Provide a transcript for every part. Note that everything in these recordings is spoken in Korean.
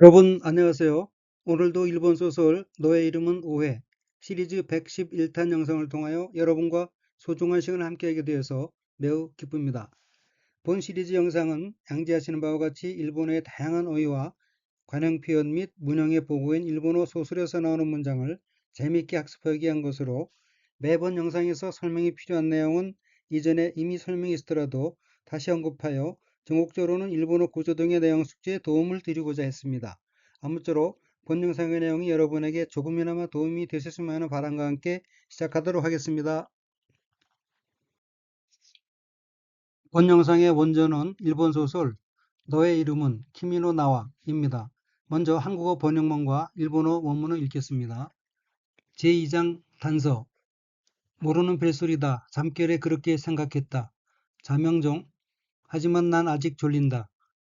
여러분 안녕하세요. 오늘도 일본 소설 너의 이름은 오해 시리즈 111탄 영상을 통하여 여러분과 소중한 시간을 함께하게 되어서 매우 기쁩니다. 본 시리즈 영상은 양지하시는 바와 같이 일본어의 다양한 어휘와 관용 표현 및 문형의 보고인 일본어 소설에서 나오는 문장을 재미있게 학습하기 위한 것으로 매번 영상에서 설명이 필요한 내용은 이전에 이미 설명이 있었더라도 다시 언급하여 전국적으로는 일본어 구조 등의 내용 숙지에 도움을 드리고자 했습니다. 아무쪼록 본 영상의 내용이 여러분에게 조금이나마 도움이 되셨으면 하는 바람과 함께 시작하도록 하겠습니다. 본 영상의 원전은 일본 소설 너의 이름은 키미노 나와입니다. 먼저 한국어 번역문과 일본어 원문을 읽겠습니다. 제2장 단서 모르는 벨소리다. 잠결에 그렇게 생각했다. 자명종 하지만 난 아직 졸린다.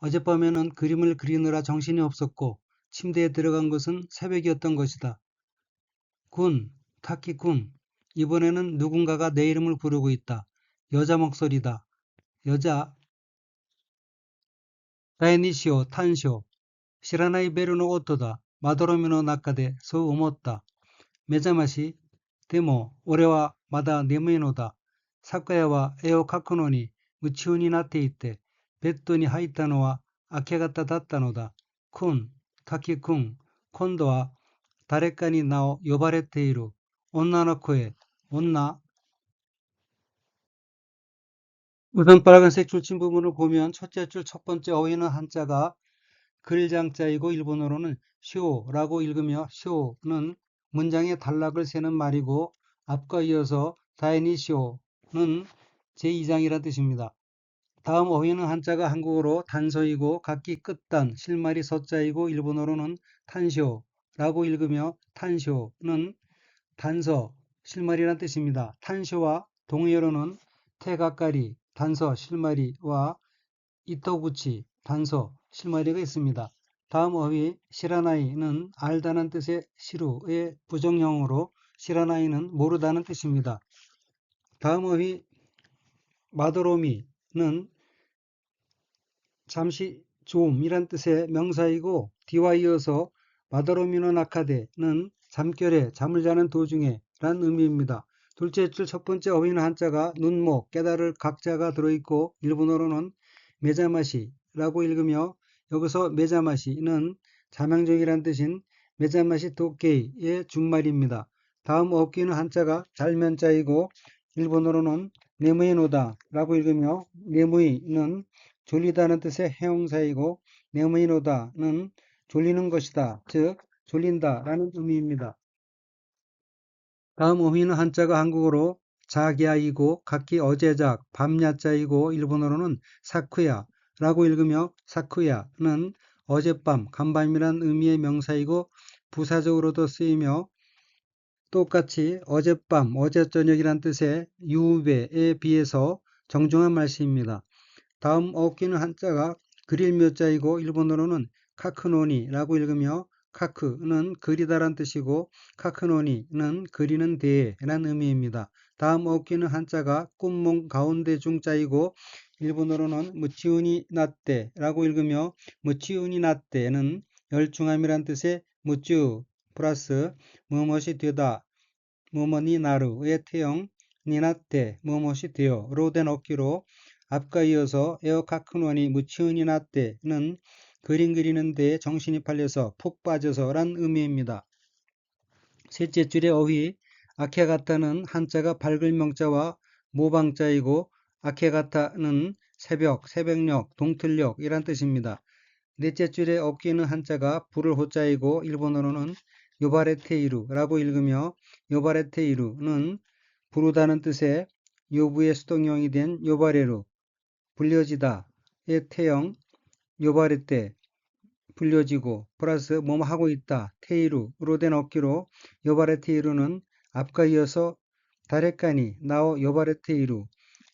어젯밤에는 그림을 그리느라 정신이 없었고 침대에 들어간 것은 새벽이었던 것이다. 군, 타키군. 이번에는 누군가가 내 이름을 부르고 있다. 여자 목소리다. 여자, 다이니시오, 탄시오. 시라나이 베르노 오토다. 마도로미노 나카데 소 오모타. 메자마시, 데모, 오레와 마다 네메노다. 사쿠야와絵を描くのに夢中になっていて、ベッドに入ったのは明け方だったのだ。くん、滝くん、今度は誰かに名を呼ばれている。女の声、女。 우선 빨간색 줄침 부분을 보면 첫째 줄 첫 번째 어휘는 한자가 글장자이고 일본어로는 쇼라고 읽으며 쇼는 문장의 단락을 세는 말이고 앞과 이어서 다이니쇼는 제2장이란 뜻입니다. 다음 어휘는 한자가 한국어로 단서이고 각기 끝단 실말이 서자이고 일본어로는 탄쇼라고 읽으며 탄쇼는 단서 실말이란 뜻입니다. 탄쇼와 동의어로는 태가까리 단서 실마리와 이토구치 단서 실마리가 있습니다. 다음 어휘 시라나이는 알다는 뜻의 시루의 부정형으로 시라나이는 모르다는 뜻입니다. 다음 어휘 마도로미는 잠시 좀이란 뜻의 명사이고 뒤와 이어서 마도로미노 나카데는 잠결에 잠을 자는 도중에 란 의미입니다. 둘째 줄 첫 번째 어휘는 한자가 눈목, 깨달을 각자가 들어있고 일본어로는 메자마시라고 읽으며 여기서 메자마시는 자명종이란 뜻인 메자마시 도케이의 준말입니다. 다음 어귀는 한자가 잘면자이고 일본어로는 네무이노다라고 읽으며 네무이는 졸리다는 뜻의 해용사이고 네무이노다는 졸리는 것이다, 즉 졸린다라는 의미입니다. 다음 어휘는 한자가 한국어로 자기야이고 각기 어제작, 밤야자이고 일본어로는 사쿠야라고 읽으며 사쿠야는 어젯밤, 간밤이란 의미의 명사이고 부사적으로도 쓰이며 똑같이 어젯밤, 어제저녁이란 뜻의 유배에 비해서 정중한 말씨입니다. 다음 어귀는 한자가 그릴 묘자이고 일본어로는 카크노니라고 읽으며 카크는 그리다란 뜻이고 카크노니는 그리는 데라는 의미입니다. 다음 어귀는 한자가 꿈몽 가운데 중자이고 일본어로는 무치우니 나떼라고 읽으며 무치우니 나떼는 열중함이란 뜻의 무쭈 플러스 무엇이 되다 무엇이 나루의 태형 니나떼 무엇이 되어로 된 어귀로 앞과 이어서 에어카크노니 무치우니 나떼는 그림 그리는 데에 정신이 팔려서 푹 빠져서 란 의미입니다. 셋째 줄의 어휘 아케가타는 한자가 밝을 명자와 모방자이고 아케가타는 새벽, 새벽녘, 동틀녘 이란 뜻입니다. 넷째 줄의 어귀는 한자가 불을 호자이고 일본어로는 요바레테이루라고 읽으며 요바레테이루는 부르다는 뜻의 요부의 수동형이 된 요바레루, 불려지다의 태형 요바레테, 불려지고 플러스 뭐뭐 하고 있다 테이루로 된 어귀로 요바레테이루는 앞과 이어서 다레까니 나오 요바레테이루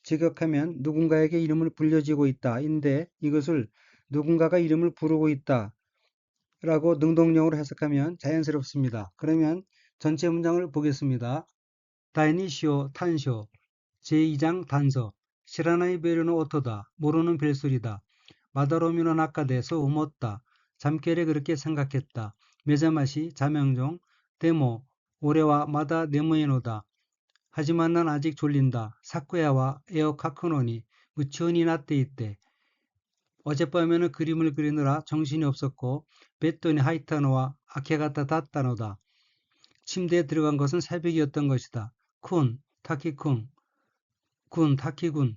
직역하면 누군가에게 이름을 불려지고 있다 인데 이것을 누군가가 이름을 부르고 있다 라고 능동형으로 해석하면 자연스럽습니다. 그러면 전체 문장을 보겠습니다. 다이니시오 탄쇼 제2장 단서 시라나이 베르노 오토다 모르는 벨소리다 마다로미노 나카데서 우мот다 잠결에 그렇게 생각했다. 메자마시 자명종 데모 올해와 마다 네모에노다. 하지만 난 아직 졸린다. 사쿠야와 에어 카크노니 무치원이 나tte 있대. 어젯밤에는 그림을 그리느라 정신이 없었고 뱃돈이 하이타노와 아케가타 닷다노다. 침대에 들어간 것은 새벽이었던 것이다. 쿤, 타키쿤, 군, 타키군,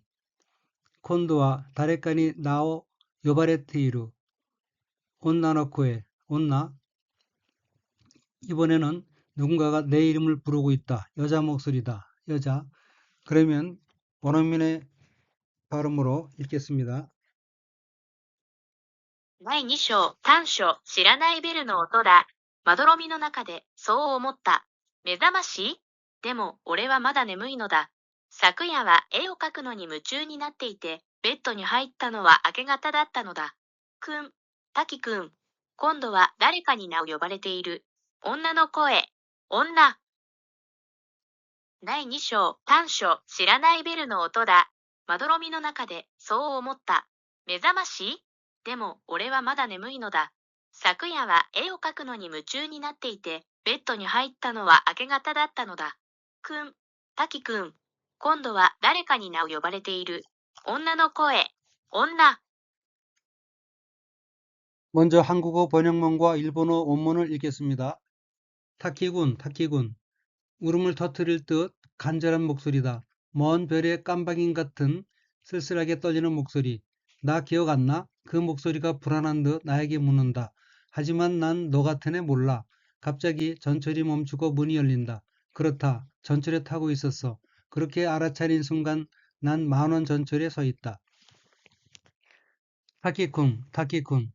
콘도와 다레카니 나오 요바레트이루, 온나노코에, 온나. 이번에는 누군가가 내 이름을 부르고 있다. 여자 목소리다. 여자. 그러면 원어민의 발음으로 읽겠습니다. 第2章、短所、知らないベルの音だ。まどろみの中で、そう思った。目覚ましでも、俺はまだ眠いのだ。昨夜は絵を描くのに夢中になっていて、ベッドに入ったのは明け方だったのだ。くん、滝くん。今度は誰かに名を呼ばれている。女の声。女。第2章、短所、知らないベルの音だ。まどろみの中で、そう思った。目覚ましでも、俺はまだ眠いのだ。昨夜は絵を描くのに夢中になっていて、ベッドに入ったのは明け方だったのだ。くん、滝くん。今度は誰かに名を呼ばれている。女の声。女。 먼저 한국어 번역문과 일본어 원문을 읽겠습니다. 타키군, 타키군. 울음을 터뜨릴 듯 간절한 목소리다. 먼 별의 깜박임 같은 쓸쓸하게 떨리는 목소리. 나 기억 안 나? 그 목소리가 불안한 듯 나에게 묻는다. 하지만 난 너 같은 애 몰라. 갑자기 전철이 멈추고 문이 열린다. 그렇다. 전철에 타고 있었어. 그렇게 알아차린 순간 난 만원 전철에 서 있다. 타키군, 타키군.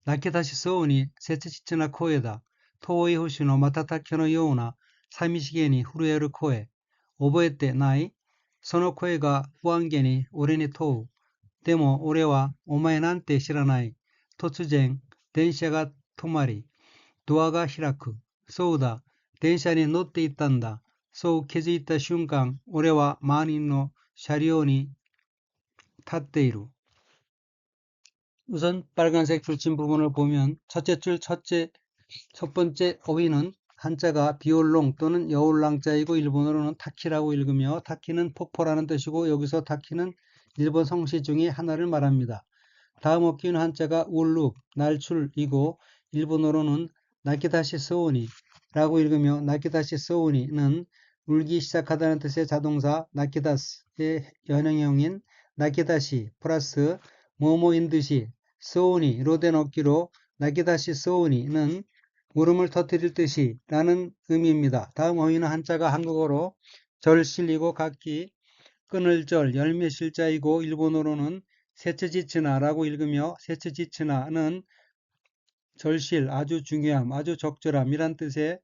泣け出しそうに切実な声だ。遠い星の瞬きのような寂しげに震える声。覚えてないその声が不安げに俺に問う。でも俺はお前なんて知らない。突然、電車が止まり、ドアが開く。そうだ、電車に乗っていったんだ。そう気づいた瞬間、俺は満員の車両に立っている。 우선 빨간색 줄친 부분을 보면 첫째 줄 첫 번째 어휘는 한자가 비올롱 또는 여울랑자이고 일본어로는 타키라고 읽으며 타키는 폭포라는 뜻이고 여기서 타키는 일본 성씨 중에 하나를 말합니다. 다음 어휘는 한자가 울룩, 날출이고 일본어로는 나키다시 스오니 라고 읽으며 나키다시 스오니는 울기 시작하다는 뜻의 자동사 나키다스의 연형형인 나키다시 플러스 뭐뭐인 듯이 스오니로 된 어귀로 나키다시 스오니는 울음을 터뜨릴 듯이 라는 의미입니다. 다음 어휘는 한자가 한국어로 절실이고 각기 끊을 절 열매실자이고 일본어로는 세츠지츠나라고 읽으며 세츠지츠나는 절실, 아주 중요함, 아주 적절함이란 뜻의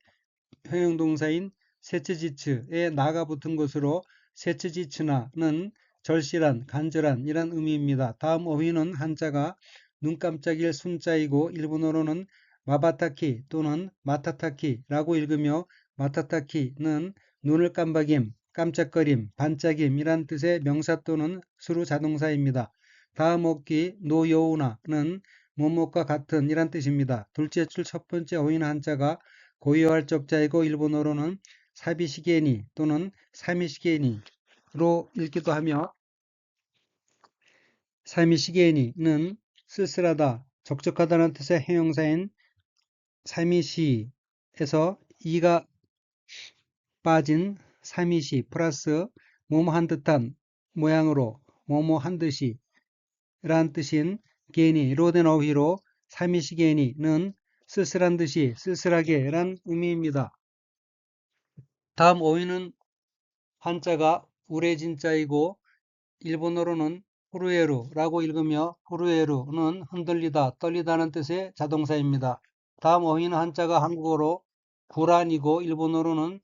형용동사인 세츠지츠에 나가 붙은 것으로 세츠지츠나는 절실한, 간절한 이란 의미입니다. 다음 어휘는 한자가 눈 깜짝일 순자이고 일본어로는 마바타키 또는 마타타키라고 읽으며 마타타키는 눈을 깜박임, 깜짝거림, 반짝임이란 뜻의 명사 또는 수루 자동사입니다. 다음 어귀 노여우나는 뭐뭐과 같은 이란 뜻입니다. 둘째 줄 첫 번째 어휘는 한자가 고유할 적자이고 일본어로는 사비시게니 또는 사미시게니로 읽기도 하며 사미시게니는 쓸쓸하다, 적적하다는 뜻의 형용사인 사미시에서 이가 빠진 사미시 플러스 뭐뭐한 듯한 모양으로 뭐뭐한 듯이 라는 뜻인 게니로 된 어휘로 사미시게니는 쓸쓸한 듯이 쓸쓸하게 란 의미입니다. 다음 어휘는 한자가 우레진자이고 일본어로는 후루에루라고 읽으며 후루에루는 흔들리다, 떨리다는 뜻의 자동사입니다. 다음 어휘는 한자가 한국어로 불안이고 일본어로는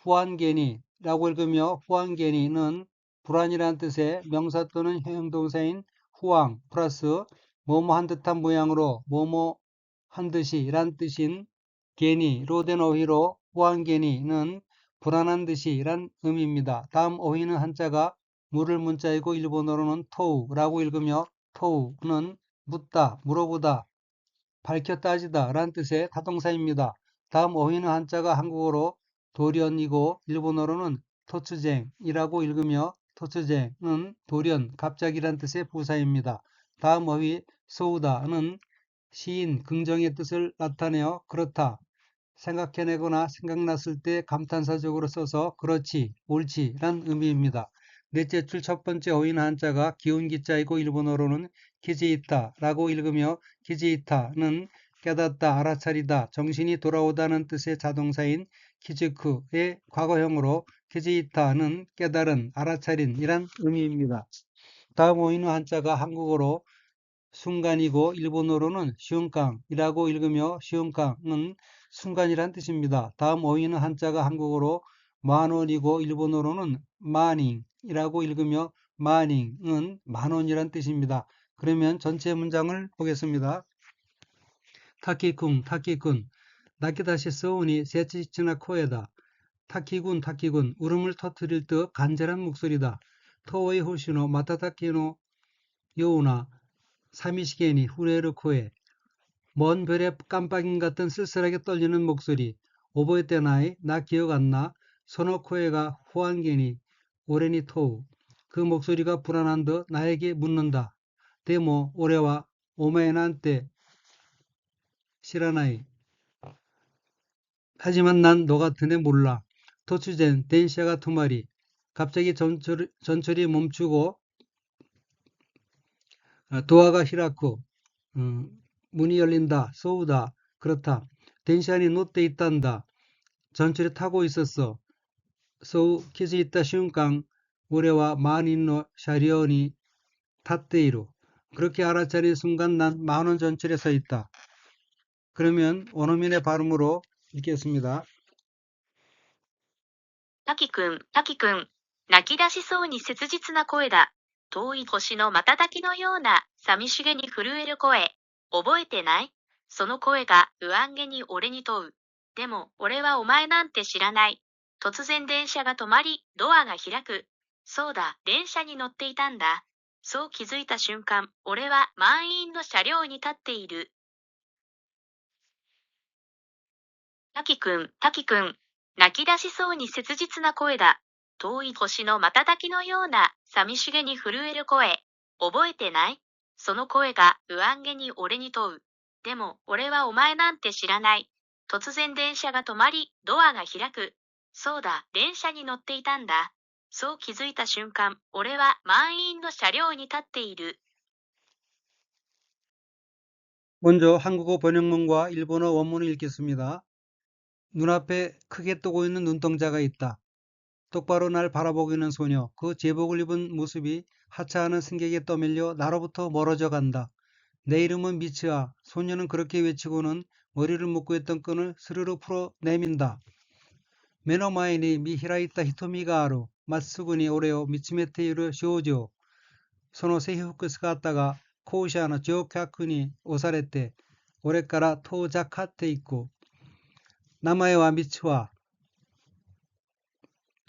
후안게니라고 읽으며 후안게니는 불안이라는 뜻의 명사 또는 형용동사인 후앙 플러스 뭐뭐한 듯한 모양으로 뭐뭐한 듯이 란 뜻인 게니로 된 어휘로 후안게니는 불안한 듯이 란 의미입니다. 다음 어휘는 한자가 물을 문자이고 일본어로는 토우라고 읽으며 토우는 묻다, 물어보다 밝혀 따지다 라는 뜻의 타동사입니다. 다음 어휘는 한자가 한국어로 돌연이고 일본어로는 토츠쟁이라고 읽으며 토츠쟁은 돌연, 갑자기란 뜻의 부사입니다. 다음 어휘 소우다는 시인, 긍정의 뜻을 나타내어 그렇다, 생각해내거나 생각났을 때 감탄사적으로 써서 그렇지, 옳지 란 의미입니다. 넷째 줄 첫 번째 어휘는 한자가 기운기자이고 일본어로는 키지이타 라고 읽으며 키지이타는 깨닫다, 알아차리다, 정신이 돌아오다는 뜻의 자동사인 키즈크의 과거형으로 키지이타는 깨달은, 알아차린 이란 의미입니다. 다음 어휘는 한자가 한국어로 순간이고 일본어로는 시운깡이라고 읽으며 시운깡은 순간이란 뜻입니다. 다음 어휘는 한자가 한국어로 만원이고 일본어로는 마닝이라고 읽으며 마닝은 만원이란 뜻입니다. 그러면 전체 문장을 보겠습니다. 타키쿵 타키군 나키다시 서우니 세치치나 코에다. 타키군 타키군 울음을 터뜨릴 듯 간절한 목소리다. 토의 호시노 마타타키노 요우나 사미시게니 후레르 코에 먼 별의 깜빡임 같은 쓸쓸하게 떨리는 목소리. 오보에때 나이 나 기억 안 나. 소노 코에가 후안게니 오레니 토우. 그 목소리가 불안한 듯 나에게 묻는다. 데모 오레와 오메난테 시라나이. 하지만 난 너 같은 애 몰라. 토츠젠 덴시아가 두 마리. 갑자기 전철이 멈추고 도화가 히라쿠. 문이 열린다. 쏘우다. 그렇다. 덴시안이 롯데 있단다. 전철에 타고 있었어. 소우 키즈 있다 시운깡 우레와 만인노 샤리온이 탔데이루. 그렇게 알아차린 순간 난 만원 전철에 서 있다. 그러면 원어민의 발음으로 읽겠습니다. 滝くん、滝くん。泣き出しそうに切実な声だ。遠い星の瞬きのような寂しげに震える声。覚えてない？その声が不安げに俺に問う。でも俺はお前なんて知らない。突然電車が止まり、ドアが開く。そうだ、電車に乗っていたんだ。そう気づいた瞬間、俺は満員の車両に立っている。滝くん、滝くん。泣き出しそうに切実な声だ。遠い星の瞬きのような寂しげに震える声。覚えてない？その声が不安げに俺に問う。でも俺はお前なんて知らない。突然電車が止まり、ドアが開く。そうだ、電車に乗っていたんだ。そう気づいた瞬間、俺は満員の車両に立っている。 먼저 한국어 번역문과 일본어 원문을 읽겠습니다. 눈앞에 크게 뜨고 있는 눈동자가 있다. 똑바로 날 바라보고 있는 소녀, 그 제복을 입은 모습이 하차하는 승객에 떠밀려 나로부터 멀어져 간다. 내 이름은 미츠아. 소녀는 그렇게 외치고는 머리를 묶고 있던 끈을 스르르 풀어 내민다. 메노마에니 미히라이타 히토미가 아루. 마쓰구니 오레오 미츠메테이르 쇼조. 소노 세히후크 스가타가 코우샤노 지오카쿠니 오사레테. 오레까라 토자카테 있고. 나마에와 미츠와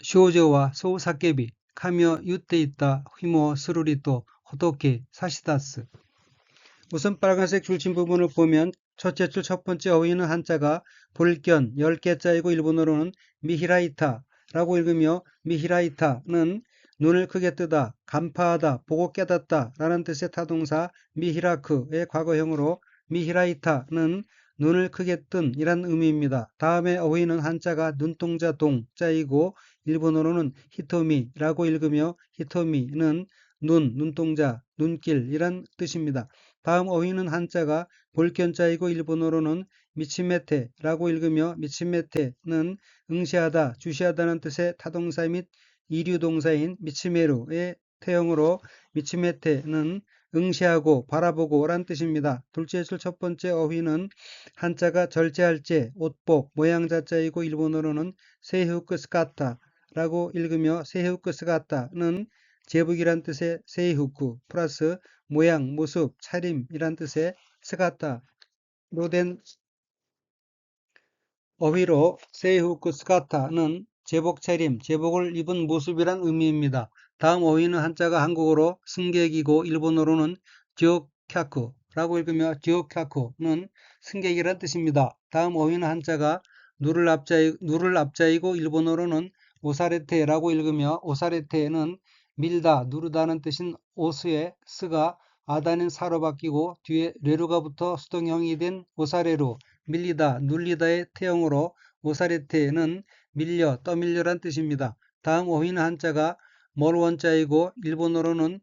쇼조와 소우사케비 카미오 유테 있다 휘모 스루리또 호토케 사시다스. 우선 빨간색 줄친 부분을 보면 첫째 줄 첫 번째 어휘는 한자가 볼견 10개자이고 일본어로는 미히라이타라고 읽으며 미히라이타는 눈을 크게 뜨다, 간파하다, 보고 깨닫다 라는 뜻의 타동사 미히라크의 과거형으로 미히라이타는 눈을 크게 뜬 이란 의미입니다. 다음에 어휘는 한자가 눈동자 동자이고 일본어로는 히토미라고 읽으며 히토미는 눈, 눈동자, 눈길 이란 뜻입니다. 다음 어휘는 한자가 볼견자이고 일본어로는 미치메테라고 읽으며 미치메테는 응시하다, 주시하다는 뜻의 타동사 및 이류동사인 미치메루의 태형으로 미치메테는 응시하고 바라보고 란 뜻입니다. 둘째 줄 첫 번째 어휘는 한자가 절제할 제, 옷복, 모양 자자이고 일본어로는 세이후크 스카타라고 읽으며 세이후크 스카타는 제복이란 뜻의 세이후크 플러스 모양, 모습, 차림이란 뜻의 스가타로 된 어휘로 세이후크 스가타는 제복 차림, 제복을 입은 모습이란 의미입니다. 다음 어휘는 한자가 한국어로 승객이고 일본어로는 듀오캬쿠라고 읽으며 듀오캬쿠는 승객이란 뜻입니다. 다음 어휘는 한자가 누를 앞자이고 일본어로는 오사레테라고 읽으며 오사레테는 밀다, 누르다는 뜻인 오스의 스가 아다는 사로 바뀌고 뒤에 레루가 붙어 수동형이 된 오사레루, 밀리다, 눌리다의 태형으로 오사레테는 밀려, 떠밀려란 뜻입니다. 다음 어휘는 한자가 멀 원자이고 일본어로는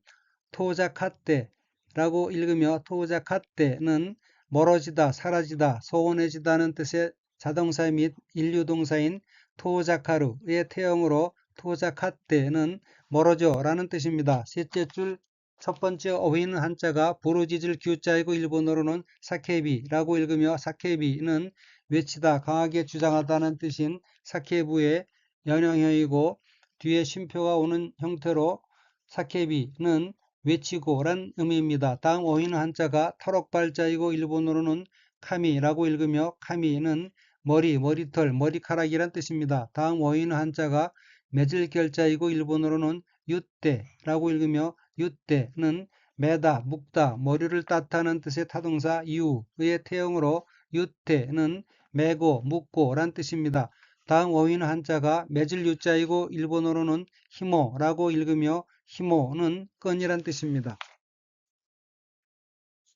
토자카테라고 읽으며 토자카테는 멀어지다, 사라지다, 소원해지다는 뜻의 자동사 및 인류동사인 토자카루의 태형으로 토자카테는 멀어져 라는 뜻입니다. 셋째 줄 첫 번째 어휘는 한자가 부르짖을 규자이고 일본어로는 사케비라고 읽으며 사케비는 외치다, 강하게 주장하다는 뜻인 사케부의 연형형이고 뒤에 쉼표가 오는 형태로 사케비는 외치고란 의미입니다. 다음 어휘는 한자가 탈옥발자이고 일본어로는 카미라고 읽으며 카미는 머리, 머리털, 머리카락이란 뜻입니다. 다음 어휘는 한자가 맺을 결자이고 일본어로는 유떼라고 읽으며 유떼는 매다, 묶다, 머리를 따다는 뜻의 타동사 유의 태형으로 유떼는 매고, 묶고 란 뜻입니다. 다음 어휘는 한자가 맺을 유자이고 일본어로는 히모라고 읽으며 히모는 끈이란 뜻입니다.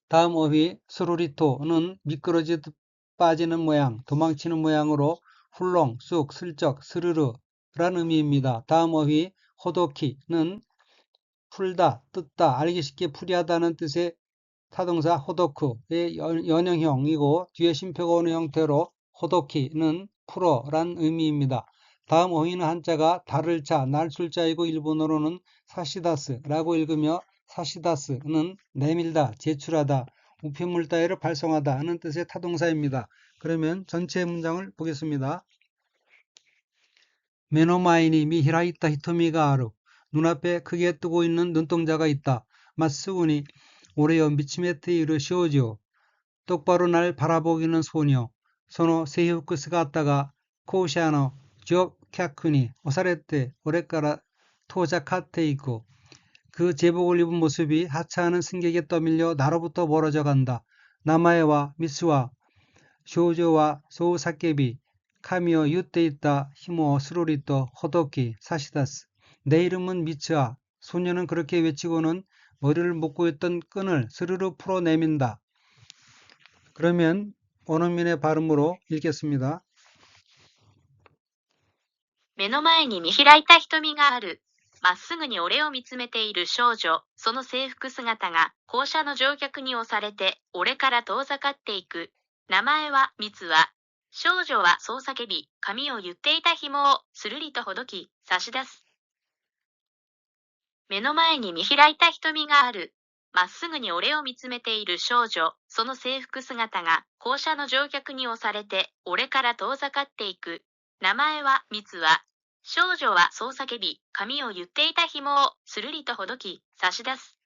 다음 어휘 스루리토는 미끄러지듯 빠지는 모양, 도망치는 모양으로 훌렁, 쑥, 슬쩍, 스르르란 의미입니다. 다음 어휘 호도키는 풀다, 뜯다, 알기 쉽게 풀이하다는 뜻의 타동사 호도쿠의 연형형이고 뒤에 쉼표가 오는 형태로 호도키는 풀어란 의미입니다. 다음 어휘는 한자가 달을 자, 날술자이고 일본어로는 사시다스라고 읽으며 사시다스는 내밀다, 제출하다, 우편물 따위를 발송하다 하는 뜻의 타동사입니다. 그러면 전체 문장을 보겠습니다. 메노마이니 미히라이타 히토미가 아루 눈앞에 크게 뜨고 있는 눈동자가 있다. 마스우니 오레요 미치메테 이르 쇼지오 똑바로 날 바라보기는 소녀 소노 세이후크스가 왔다가 코우샤노 쥐오캬쿠니 오사레테 오레까라 토자카테 있고 그 제복을 입은 모습이 하차하는 승객에 떠밀려 나로부터 멀어져 간다. 나마에와 미스와 쇼조와 소우사케비 카미오 유테 있다 히모 스로리토 호도키 사시다스 내 이름은 미츠아 소녀는 그렇게 외치고는 머리를 묶고 있던 끈을 스르르 풀어내민다. 그러면 원어민의 발음으로 읽겠습니다. 目の前に見開いた瞳がある。まっすぐに俺を見つめている少女、その制服姿が、校舎の乗客に押されて、俺から遠ざかっていく。名前は、ミツワ。少女はそう叫び、髪を言っていた紐を、するりとほどき、差し出す。目の前に見開いた瞳がある。まっすぐに俺を見つめている少女、その制服姿が、校舎の乗客に押されて、俺から遠ざかっていく。名前は、ミツワ。少女はそう叫び、髪を言っていた紐をするりとほどき、差し出す。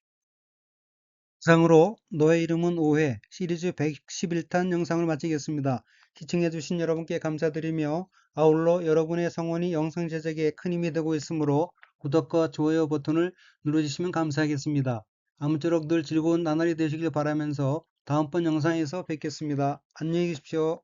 이상으로 너의 이름은 오해 시리즈 111탄 영상을 마치겠습니다. 시청해주신 여러분께 감사드리며 아울러 여러분의 성원이 영상 제작에 큰 힘이 되고 있으므로 구독과 좋아요 버튼을 눌러주시면 감사하겠습니다. 아무쪼록 늘 즐거운 나날이 되시길 바라면서 다음번 영상에서 뵙겠습니다. 안녕히 계십시오.